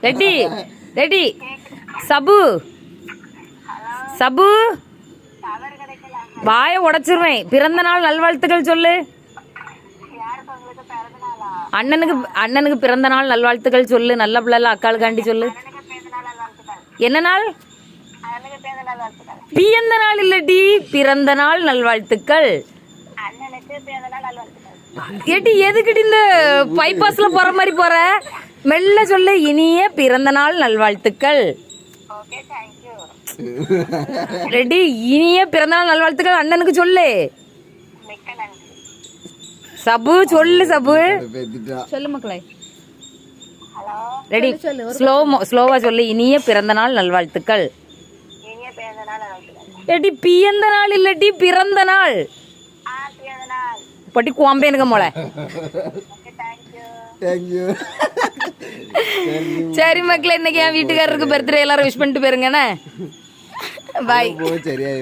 Ready ready. சபு சபு வாய உடைச்சிருவேன். பிறந்த நாள் நல்வாழ்த்துக்கள் சொல்லு. அண்ணனுக்கு பிறந்த நாள் நல்வாழ்த்துக்கள் சொல்லு. நல்ல பிள்ளை அக்காளுக்காண்டி சொல்லு. என்ன நாள்? பிறந்த நாள் இல்லடி, பிறந்த நாள் நல்வாழ்த்துக்கள். ஏட்டி எதுக்கிட்டு இந்த பைபாஸ்ல போற மாதிரி போற? மெல்ல சொல்லு. இனிய பிறந்த நாள் நல்வாழ்த்துக்கள். ரெடி. இனிய பிறந்த நாள் நல்வாழ்த்துக்கள் அண்ணனுக்கு சொல்லு. சபு சொல்லு. சபு சொல்லு மக்களே. ரெடி. ஸ்லோவா சொல்லு. இனிய பிறந்த நாள் நல்வாழ்த்துக்கள். ஏடி பிறந்த நாள் இல்லடி, பிறந்த நாள். பட்டி குவாம்பே எனக்கு மோள. சரி மக்களே, இன்னைக்கு என் வீட்டுக்காரருக்கு பர்த்டே எல்லாரும் விஷ் பண்ணிட்டு போயிருங்கண்ணே. பாய்.